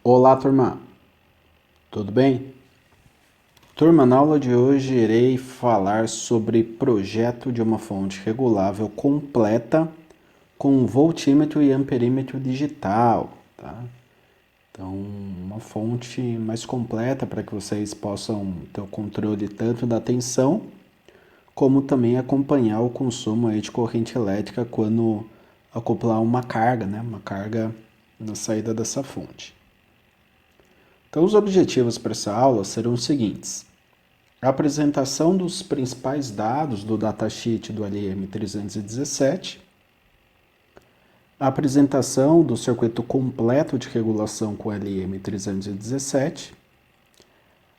Olá, turma. Tudo bem? Turma, na aula de hoje irei falar sobre projeto de uma fonte regulável completa com voltímetro e amperímetro digital, tá? Então, uma fonte mais completa para que vocês possam ter o controle tanto da tensão, como também acompanhar o consumo aí de corrente elétrica quando acoplar uma carga, né? Uma carga na saída dessa fonte. Então, os objetivos para essa aula serão os seguintes: a apresentação dos principais dados do datasheet do LM317, a apresentação do circuito completo de regulação com LM317,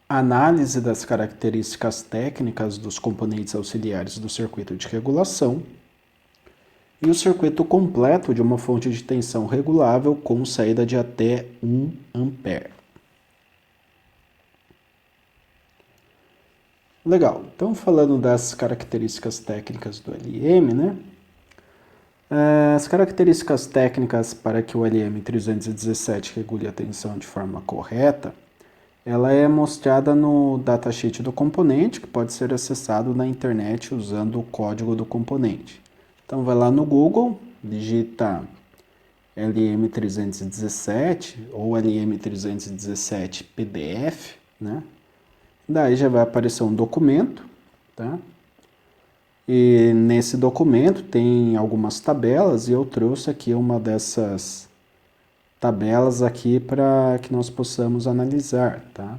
a análise das características técnicas dos componentes auxiliares do circuito de regulação e o circuito completo de uma fonte de tensão regulável com saída de até 1 ampere. Legal, então falando das características técnicas do LM, né? As características técnicas para que o LM317 regule a tensão de forma correta, ela é mostrada no datasheet do componente, que pode ser acessado na internet usando o código do componente. Então vai lá no Google, digita LM317 ou LM317 PDF, né? Daí já vai aparecer um documento, tá? E nesse documento tem algumas tabelas e eu trouxe aqui uma dessas tabelas aqui para que nós possamos analisar, tá?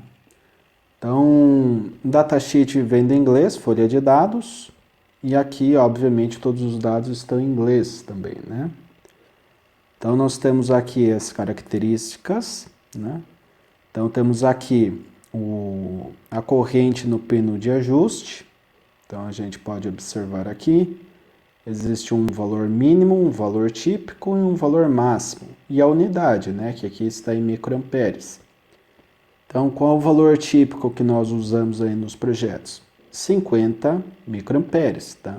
Então, datasheet vem do inglês, folha de dados, e aqui, obviamente, todos os dados estão em inglês também, né? Então, nós temos aqui as características, né? Então, temos aqui a corrente no pino de ajuste. Então, a gente pode observar aqui, existe um valor mínimo, um valor típico e um valor máximo. E a unidade, né, que aqui está em microamperes. Então, qual é o valor típico que nós usamos aí nos projetos? 50 microamperes, tá?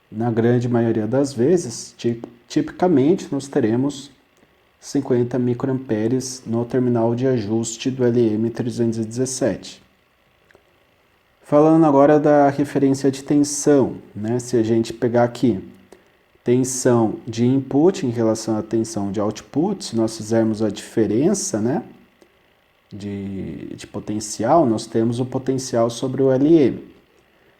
Na grande maioria das vezes, tipicamente, nós teremos 50 microamperes no terminal de ajuste do LM317. Falando agora da referência de tensão, né? Se a gente pegar aqui tensão de input em relação à tensão de output, se nós fizermos a diferença, né, de potencial, nós temos o potencial sobre o LM.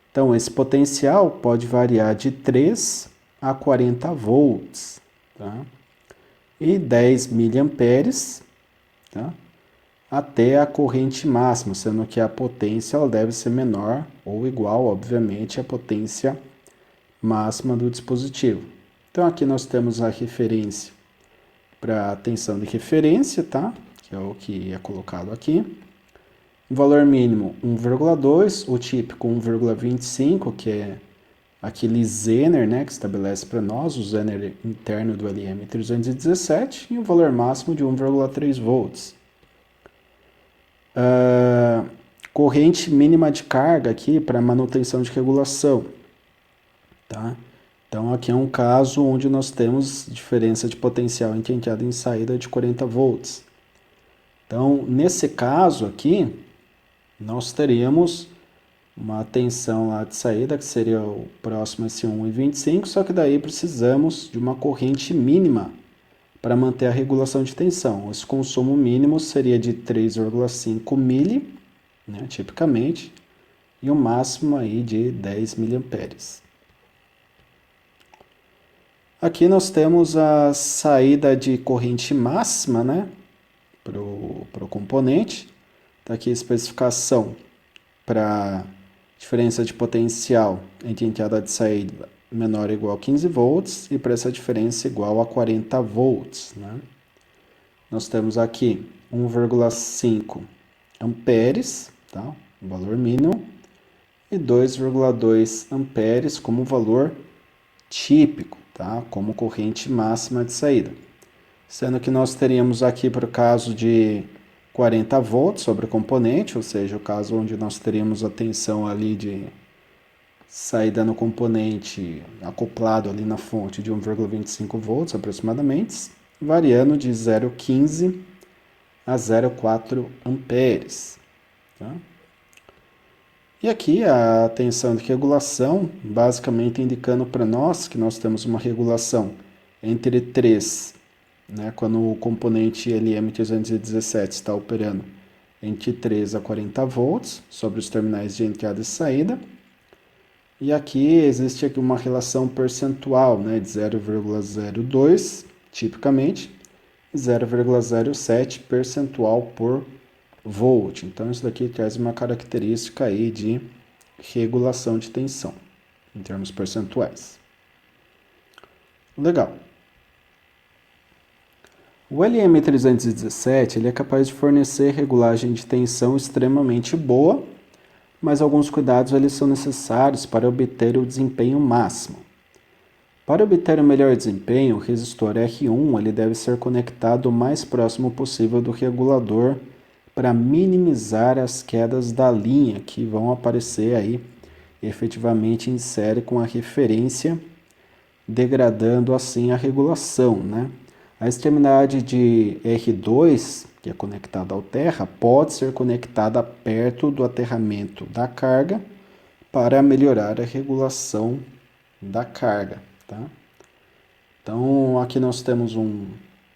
Então, esse potencial pode variar de 3 a 40 volts, tá? E 10 miliamperes, tá? Até a corrente máxima, sendo que a potência ela deve ser menor ou igual, obviamente, à potência máxima do dispositivo. Então, aqui nós temos a referência para a tensão de referência, tá? Que é o que é colocado aqui. O valor mínimo 1,2, o típico 1,25, que é aquele Zener, né, que estabelece para nós o Zener interno do LM317, e o valor máximo de 1,3 volts. Corrente mínima de carga aqui para manutenção de regulação, tá? Então aqui é um caso onde nós temos diferença de potencial entre entrada e saída de 40 volts. Então, nesse caso aqui, nós teríamos uma tensão lá de saída, que seria o próximo a esse 1,25, só que daí precisamos de uma corrente mínima para manter a regulação de tensão. Esse consumo mínimo seria de 3,5 mili, né, tipicamente, e o máximo aí de 10 miliamperes. Aqui nós temos a saída de corrente máxima, né, para o componente. Está aqui a especificação para diferença de potencial entre entrada e saída menor ou igual a 15 volts e para essa diferença igual a 40 volts, né? Nós temos aqui 1,5 amperes, tá? O valor mínimo, e 2,2 amperes como valor típico, tá? Como corrente máxima de saída. Sendo que nós teríamos aqui, para o caso de 40 volts sobre o componente, ou seja, o caso onde nós teríamos a tensão ali de saída no componente acoplado ali na fonte de 1,25 volts aproximadamente, variando de 0,15 a 0,4 amperes. Tá? E aqui a tensão de regulação, basicamente indicando para nós que nós temos uma regulação entre 3, né, quando o componente LM317 está operando entre 3 a 40 volts sobre os terminais de entrada e saída. E aqui existe aqui uma relação percentual, né, de 0,02, tipicamente, e 0,07 percentual por volt. Então, isso daqui traz uma característica aí de regulação de tensão, em termos percentuais. Legal. O LM317 ele é capaz de fornecer regulagem de tensão extremamente boa, mas alguns cuidados eles são necessários para obter o desempenho máximo. Para obter o melhor desempenho, o resistor R1 ele deve ser conectado o mais próximo possível do regulador para minimizar as quedas da linha que vão aparecer aí efetivamente em série com a referência, degradando assim a regulação, né? A extremidade de R2, que é conectada ao terra, pode ser conectada perto do aterramento da carga para melhorar a regulação da carga. Tá? Então, aqui nós temos um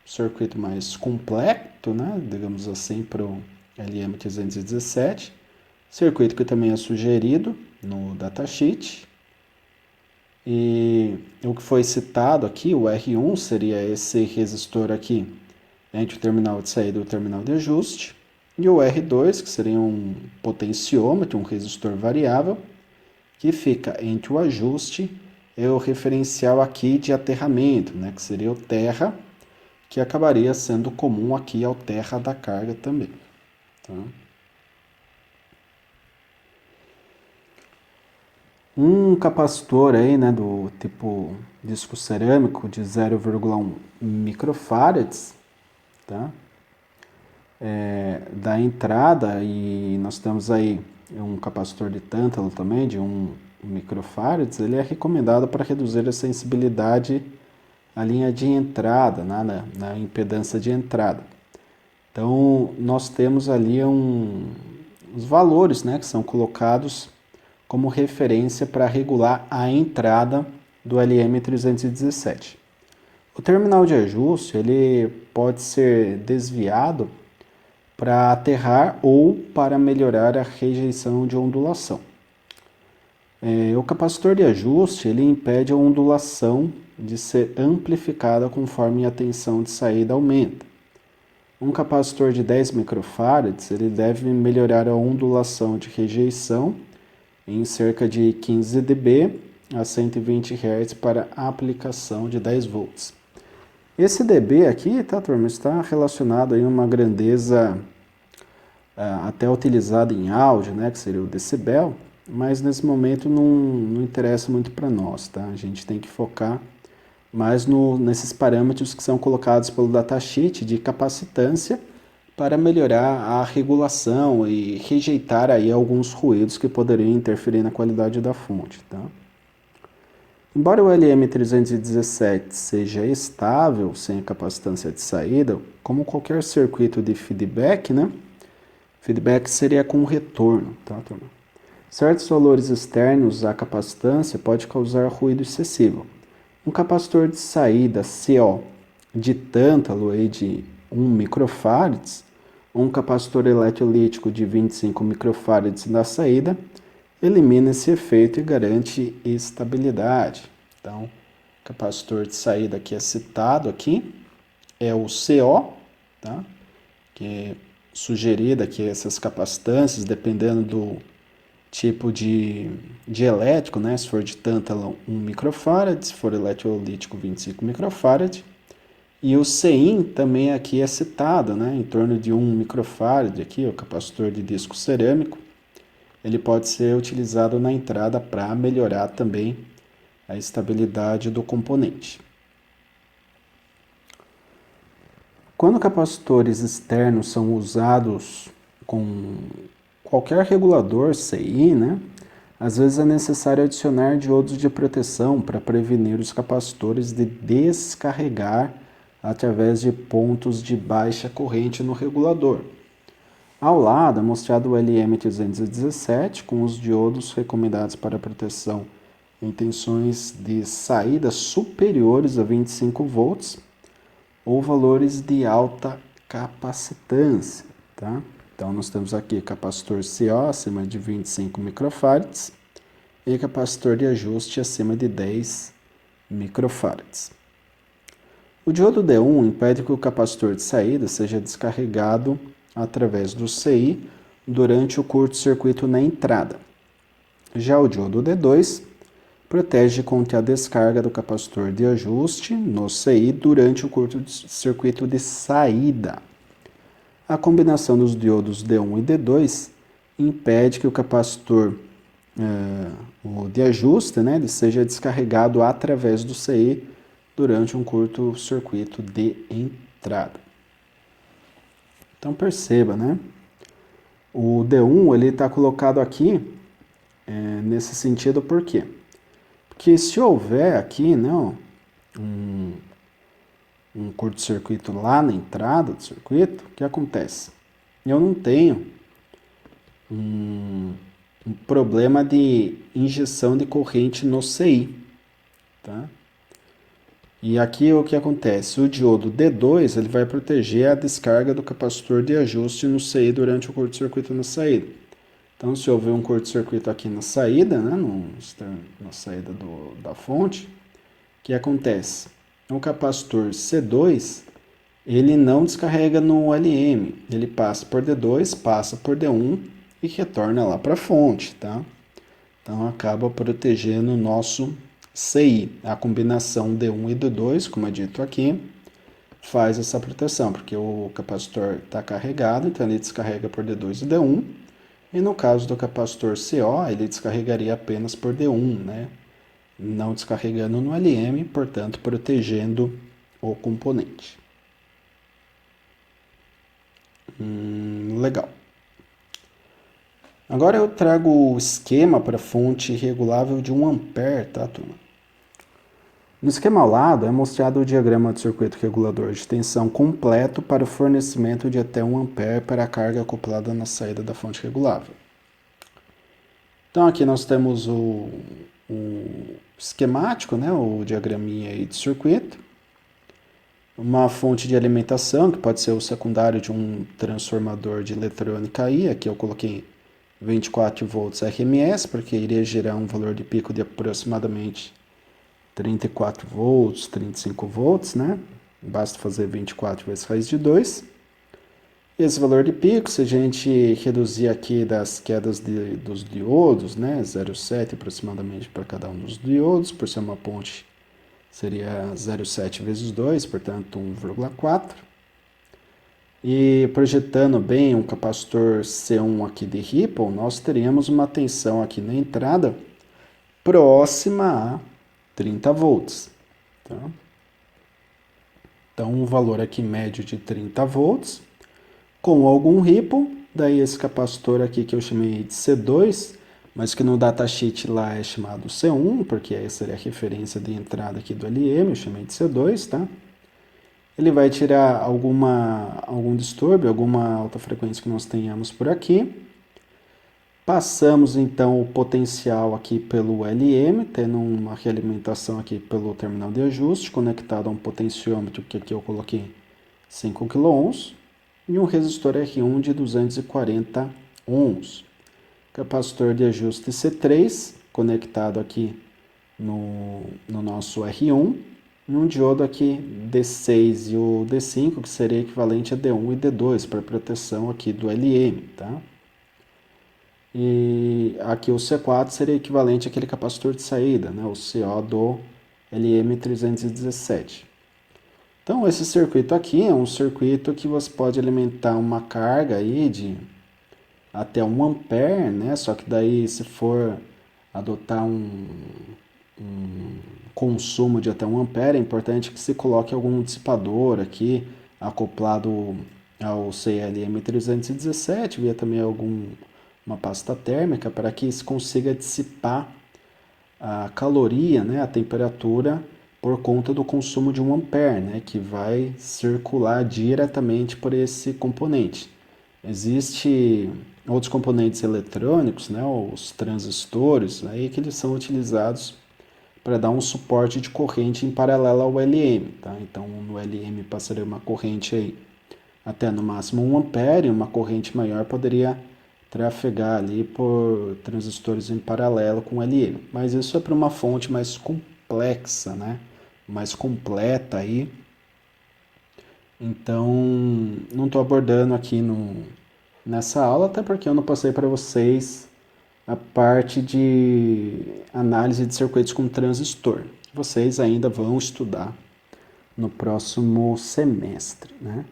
circuito mais completo, né? Digamos assim, para o LM317, circuito que também é sugerido no datasheet. E o que foi citado aqui, o R1, seria esse resistor aqui entre o terminal de saída e o terminal de ajuste. E o R2, que seria um potenciômetro, um resistor variável, que fica entre o ajuste e o referencial aqui de aterramento, né, que seria o terra, que acabaria sendo comum aqui ao terra da carga também. Tá? Um capacitor aí, né, do tipo disco cerâmico de 0,1 microfarads, tá? Da entrada, e nós temos aí um capacitor de tântalo também de 1 microfarads, ele é recomendado para reduzir a sensibilidade à linha de entrada, né, na impedância de entrada. Então, nós temos ali os valores, né, que são colocados como referência para regular a entrada do LM317. O terminal de ajuste ele pode ser desviado para aterrar ou para melhorar a rejeição de ondulação. O capacitor de ajuste ele impede a ondulação de ser amplificada conforme a tensão de saída aumenta. Um capacitor de 10 microfarads ele deve melhorar a ondulação de rejeição em cerca de 15 dB a 120 Hz para a aplicação de 10 volts. Esse dB aqui, tá, turma, está relacionado a uma grandeza até utilizada em áudio, né, que seria o decibel, mas nesse momento não interessa muito para nós, tá? A gente tem que focar mais nesses parâmetros que são colocados pelo datasheet de capacitância para melhorar a regulação e rejeitar aí alguns ruídos que poderiam interferir na qualidade da fonte. Tá? Embora o LM317 seja estável sem a capacitância de saída, como qualquer circuito de feedback, né? Feedback seria com retorno. Tá, turma? Certos valores externos à capacitância pode causar ruído excessivo. Um capacitor de saída CO de tântalo aí de 1 microfarads, um capacitor eletrolítico de 25 microfarads na saída, elimina esse efeito e garante estabilidade. Então, o capacitor de saída que é citado aqui é o CO, tá? Que é sugerida que essas capacitâncias, dependendo do tipo de elétrico, né? Se for de tântalo 1 microfarad, se for eletrolítico 25 microfarad. E o CIN também aqui é citado, né? Em torno de 1 microfarad aqui, o capacitor de disco cerâmico. Ele pode ser utilizado na entrada para melhorar também a estabilidade do componente. Quando capacitores externos são usados com qualquer regulador CI, né, às vezes é necessário adicionar diodos de proteção para prevenir os capacitores de descarregar através de pontos de baixa corrente no regulador. Ao lado é mostrado o LM317 com os diodos recomendados para proteção em tensões de saída superiores a 25 volts ou valores de alta capacitância, tá? Então, nós temos aqui capacitor CO acima de 25 microfarads e capacitor de ajuste acima de 10 microfarads. O diodo D1 impede que o capacitor de saída seja descarregado através do CI durante o curto-circuito na entrada. Já o diodo D2 protege contra a descarga do capacitor de ajuste no CI durante o curto-circuito de saída. A combinação dos diodos D1 e D2 impede que o capacitor o de ajuste, né, ele seja descarregado através do CI durante um curto-circuito de entrada. Então perceba, né? O D1 ele está colocado aqui nesse sentido por quê? Porque se houver aqui, né, um curto-circuito lá na entrada do circuito, o que acontece? Eu não tenho um problema de injeção de corrente no CI, tá? E aqui o que acontece? O diodo D2 ele vai proteger a descarga do capacitor de ajuste no CI durante o curto-circuito na saída. Então, se houver um curto-circuito aqui na saída, né, na saída da fonte, o que acontece? O capacitor C2 ele não descarrega no LM, ele passa por D2, passa por D1 e retorna lá para a fonte, tá? Então acaba protegendo o nosso CI. A combinação D1 e D2, como é dito aqui, faz essa proteção, porque o capacitor está carregado, então ele descarrega por D2 e D1, e no caso do capacitor CO, ele descarregaria apenas por D1, né? Não descarregando no LM, portanto protegendo o componente. Legal. Agora eu trago o esquema para fonte regulável de 1 A, tá, turma? No esquema ao lado é mostrado o diagrama do circuito regulador de tensão completo para o fornecimento de até 1 A para a carga acoplada na saída da fonte regulável. Então aqui nós temos o esquemático, né, o diagraminha aí de circuito. Uma fonte de alimentação, que pode ser o secundário de um transformador de eletrônica aí, aqui eu coloquei 24 volts RMS, porque iria gerar um valor de pico de aproximadamente 34 volts, 35 volts, né? Basta fazer 24 vezes raiz de 2. Esse valor de pico, se a gente reduzir aqui das quedas dos diodos, né? 0,7 aproximadamente para cada um dos diodos, por ser uma ponte, seria 0,7 vezes 2, portanto 1,4. E projetando bem um capacitor C1 aqui de Ripple, nós teríamos uma tensão aqui na entrada próxima a 30 volts. Tá? Então, um valor aqui médio de 30 volts, com algum Ripple, daí esse capacitor aqui que eu chamei de C2, mas que no datasheet lá é chamado C1, porque essa seria a referência de entrada aqui do LM, eu chamei de C2, tá? Ele vai tirar algum distúrbio, alguma alta frequência que nós tenhamos por aqui. Passamos então o potencial aqui pelo LM, tendo uma realimentação aqui pelo terminal de ajuste, conectado a um potenciômetro que aqui eu coloquei 5 kΩ, e um resistor R1 de 240 ohms. Capacitor de ajuste C3, conectado aqui no nosso R1, e um diodo aqui D6 e o D5, que seria equivalente a D1 e D2, para proteção aqui do LM, tá? E aqui o C4 seria equivalente àquele capacitor de saída, né? O CO do LM317. Então, esse circuito aqui é um circuito que você pode alimentar uma carga aí de até 1 A, né? Só que daí, se for adotar um consumo de até 1 A, é importante que se coloque algum dissipador aqui, acoplado ao CLM317, via também uma pasta térmica, para que se consiga dissipar a caloria, né, a temperatura, por conta do consumo de 1 ampere, né, que vai circular diretamente por esse componente. Existem outros componentes eletrônicos, né, os transistores, aí que eles são utilizados para dar um suporte de corrente em paralelo ao LM. Tá? Então, no LM passaria uma corrente aí até no máximo 1 ampere, uma corrente maior poderia trafegar ali por transistores em paralelo com o LM. Mas isso é para uma fonte mais complexa, né? Mais completa aí. Então, não estou abordando aqui nessa aula, até porque eu não passei para vocês a parte de análise de circuitos com transistor. Vocês ainda vão estudar no próximo semestre, né?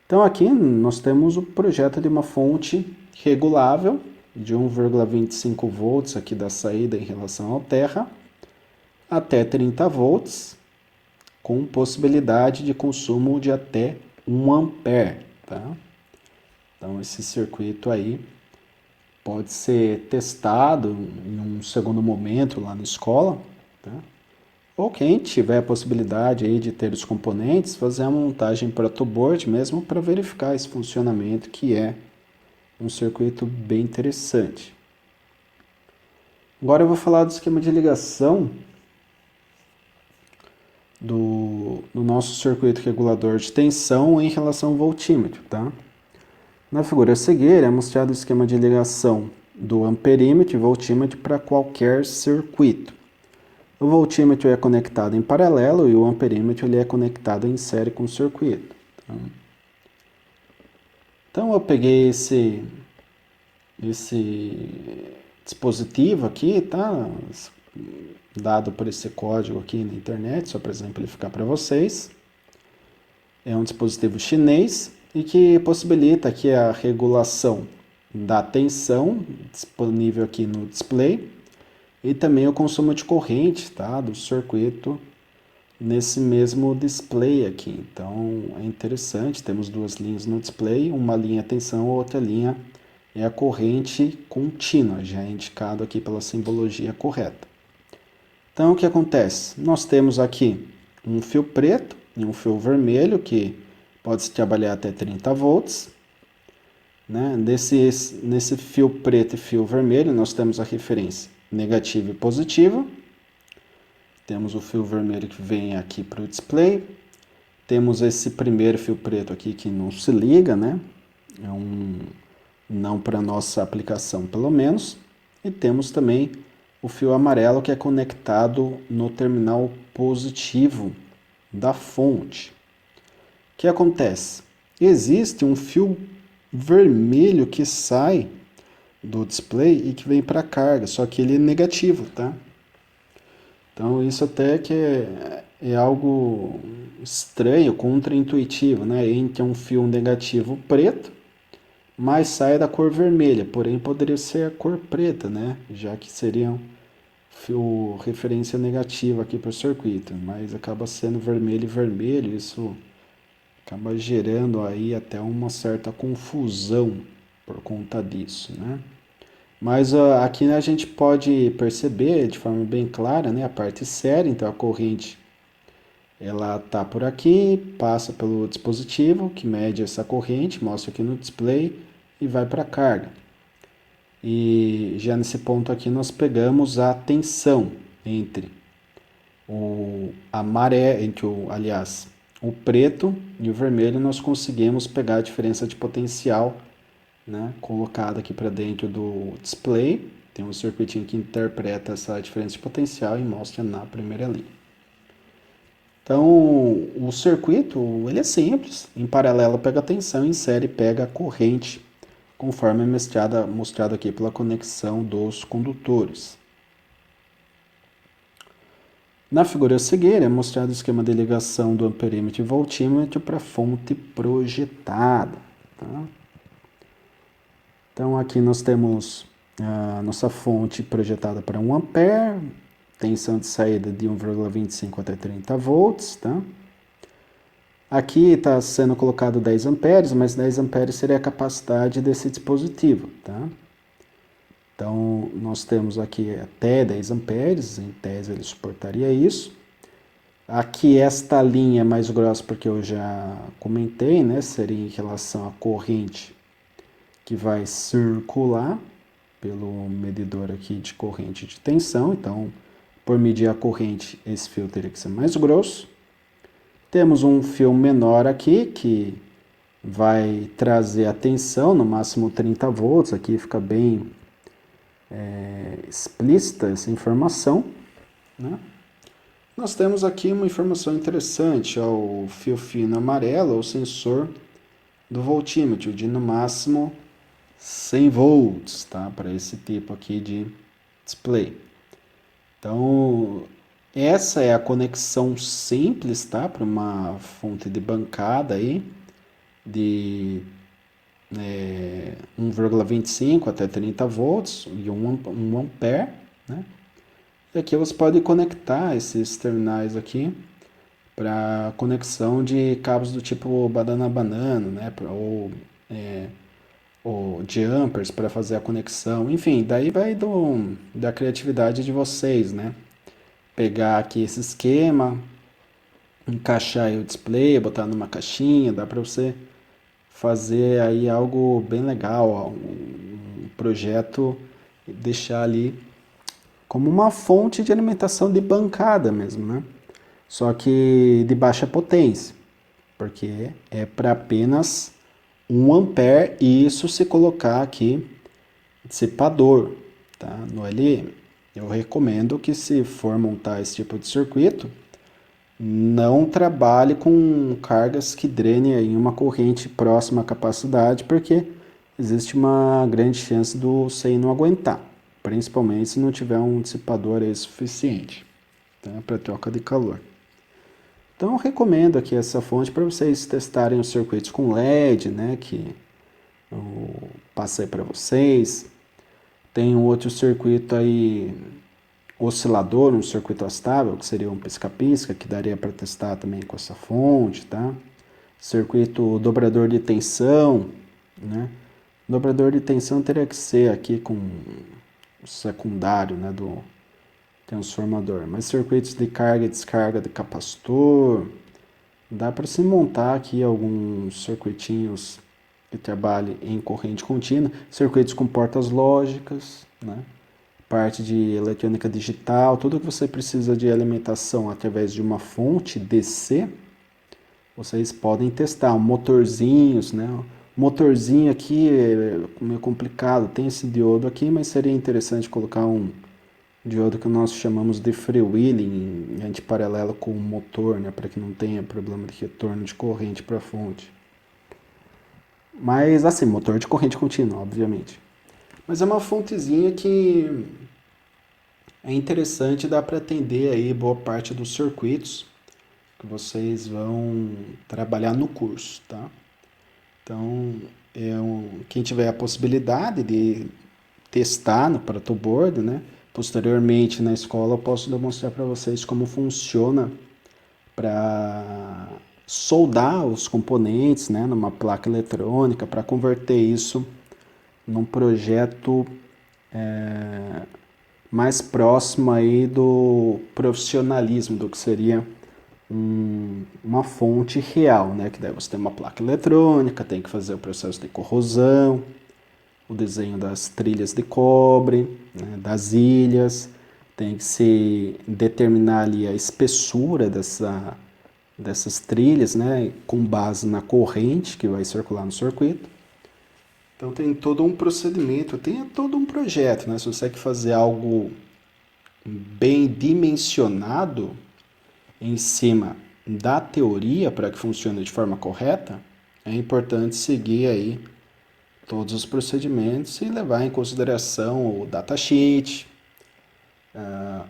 Então aqui nós temos o projeto de uma fonte regulável de 1,25 volts aqui da saída em relação ao terra, até 30 volts, com possibilidade de consumo de até 1 ampere, tá? Então esse circuito aí pode ser testado em um segundo momento lá na escola, tá? Ou quem tiver a possibilidade aí de ter os componentes, fazer a montagem protoboard mesmo para verificar esse funcionamento, que é um circuito bem interessante. Agora eu vou falar do esquema de ligação do nosso circuito regulador de tensão em relação ao voltímetro, tá? Na figura a seguir é mostrado o esquema de ligação do amperímetro e voltímetro para qualquer circuito. O voltímetro é conectado em paralelo e o amperímetro ele é conectado em série com o circuito. Então eu peguei esse dispositivo aqui, tá? Dado por esse código aqui na internet, só para exemplificar para vocês. É um dispositivo chinês e que possibilita aqui a regulação da tensão disponível aqui no display e também o consumo de corrente, tá, do circuito nesse mesmo display aqui. Então é interessante, temos duas linhas no display, uma linha é tensão, outra linha é a corrente contínua, já é indicado aqui pela simbologia correta. Então o que acontece? Nós temos aqui um fio preto e um fio vermelho que pode-se trabalhar até 30 volts. Né? Nesse fio preto e fio vermelho nós temos a referência negativa e positiva. Temos o fio vermelho que vem aqui para o display. Temos esse primeiro fio preto aqui que não se liga, né? Não para nossa aplicação, pelo menos. E temos também o fio amarelo que é conectado no terminal positivo da fonte. O que acontece? Existe um fio vermelho que sai do display e que vem para a carga, só que ele é negativo, tá? Então isso até que é algo estranho, contraintuitivo, né? Entre um fio negativo preto, mas sai da cor vermelha, porém poderia ser a cor preta, né? Já que seria um fio referência negativa aqui para o circuito, mas acaba sendo vermelho e vermelho, isso acaba gerando aí até uma certa confusão por conta disso, né? Mas aqui a gente pode perceber de forma bem clara, né, a parte séria, então a corrente ela está por aqui, passa pelo dispositivo que mede essa corrente, mostra aqui no display e vai para a carga. E já nesse ponto aqui nós pegamos a tensão entre o preto e o vermelho, nós conseguimos pegar a diferença de potencial, né, colocada aqui para dentro do display. Tem um circuitinho que interpreta essa diferença de potencial e mostra na primeira linha. Então, o circuito ele é simples. Em paralelo pega a tensão, em série pega a corrente, conforme é mostrado aqui pela conexão dos condutores. Na figura a seguir é mostrado o esquema de ligação do amperímetro e voltímetro para a fonte projetada. Tá? Então aqui nós temos a nossa fonte projetada para 1 ampere, tensão de saída de 1,25 até 30 volts. Tá? Aqui está sendo colocado 10 amperes, mas 10 amperes seria a capacidade desse dispositivo. Tá? Então nós temos aqui até 10 amperes, em tese ele suportaria isso. Aqui esta linha é mais grossa porque eu já comentei, né? Seria em relação à corrente que vai circular pelo medidor aqui de corrente de tensão. Então, por medir a corrente, esse fio teria que ser mais grosso. Temos um fio menor aqui que vai trazer a tensão, no máximo 30 volts. Aqui fica bem explícita essa informação, né? Nós temos aqui uma informação interessante, o fio fino amarelo, o sensor do voltímetro, de no máximo 100 volts, tá? Para esse tipo aqui de display. Então, essa é a conexão simples, tá? Para uma fonte de bancada aí, de 1,25 até 30 volts e 1 ampere, né? E aqui você pode conectar esses terminais aqui para conexão de cabos do tipo banana-banana, né? Ou jumpers para fazer a conexão. Enfim, daí vai da criatividade de vocês, né? Pegar aqui esse esquema, encaixar aí o display, botar numa caixinha, dá para você fazer aí algo bem legal, um projeto e deixar ali como uma fonte de alimentação de bancada mesmo, né? Só que de baixa potência, porque é para apenas 1 ampere e isso se colocar aqui dissipador, tá? No LM. Eu recomendo que se for montar esse tipo de circuito, não trabalhe com cargas que drenem em uma corrente próxima à capacidade, porque existe uma grande chance do CI não aguentar, principalmente se não tiver um dissipador aí suficiente, tá? Para troca de calor. Então eu recomendo aqui essa fonte para vocês testarem os circuitos com LED, né, que eu passei para vocês. Tem um outro circuito aí, oscilador, um circuito estável, que seria um pisca-pisca, que daria para testar também com essa fonte, tá? Circuito dobrador de tensão, né? Dobrador de tensão teria que ser aqui com o secundário, né, do transformador. Mas circuitos de carga e descarga de capacitor, dá para se montar aqui alguns circuitinhos que trabalhem em corrente contínua, circuitos com portas lógicas, né? Parte de eletrônica digital, tudo que você precisa de alimentação através de uma fonte DC, vocês podem testar. Motorzinhos, né? Motorzinho aqui é meio complicado, tem esse diodo aqui, mas seria interessante colocar um diodo que nós chamamos de freewheeling, antiparalelo com o motor, né? Para que não tenha problema de retorno de corrente para a fonte. Mas assim, motor de corrente contínua, obviamente. Mas é uma fontezinha que é interessante, dá para atender aí boa parte dos circuitos que vocês vão trabalhar no curso, tá? Então, quem tiver a possibilidade de testar no protoboard, né? Posteriormente na escola eu posso demonstrar para vocês como funciona para soldar os componentes, né, numa placa eletrônica, para converter isso num projeto mais próximo aí do profissionalismo, do que seria uma fonte real, né? Que daí você tem uma placa eletrônica, tem que fazer o processo de corrosão, o desenho das trilhas de cobre, né, das ilhas, tem que se determinar ali a espessura dessas trilhas, né, com base na corrente que vai circular no circuito. Então tem todo um procedimento, tem todo um projeto, né? Se você quer fazer algo bem dimensionado em cima da teoria para que funcione de forma correta, é importante seguir aí todos os procedimentos e levar em consideração o datasheet,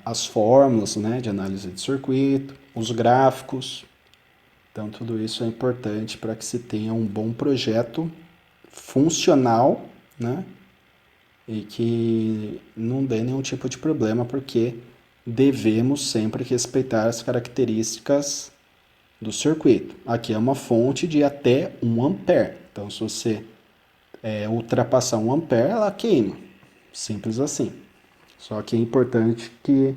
as fórmulas, né, de análise de circuito, os gráficos. Então tudo isso é importante para que se tenha um bom projeto funcional, né, e que não dê nenhum tipo de problema, porque devemos sempre respeitar as características do circuito. Aqui é uma fonte de até 1 ampere. Então, se você ultrapassar 1 ampere, ela queima. Simples assim. Só que é importante que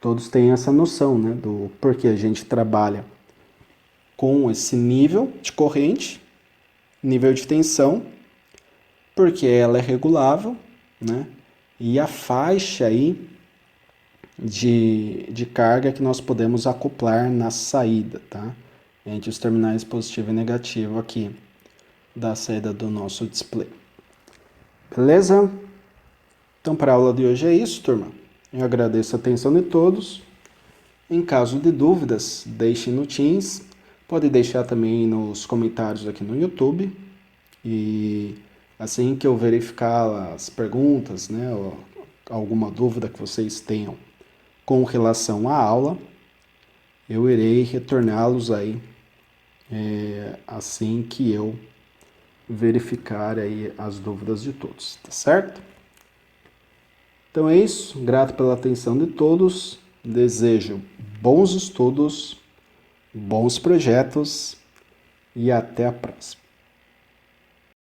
todos têm essa noção, né, do porquê a gente trabalha com esse nível de corrente, nível de tensão, porque ela é regulável, né, e a faixa aí de carga que nós podemos acoplar na saída, tá? Entre os terminais positivo e negativo aqui da saída do nosso display. Beleza? Então, para a aula de hoje é isso, turma. Eu agradeço a atenção de todos. Em caso de dúvidas, deixem no Teams. Pode deixar também nos comentários aqui no YouTube. E assim que eu verificar as perguntas, né, ou alguma dúvida que vocês tenham com relação à aula, eu irei retorná-los aí assim que eu verificar aí as dúvidas de todos, tá certo? Então é isso, grato pela atenção de todos, desejo bons estudos, bons projetos e até a próxima.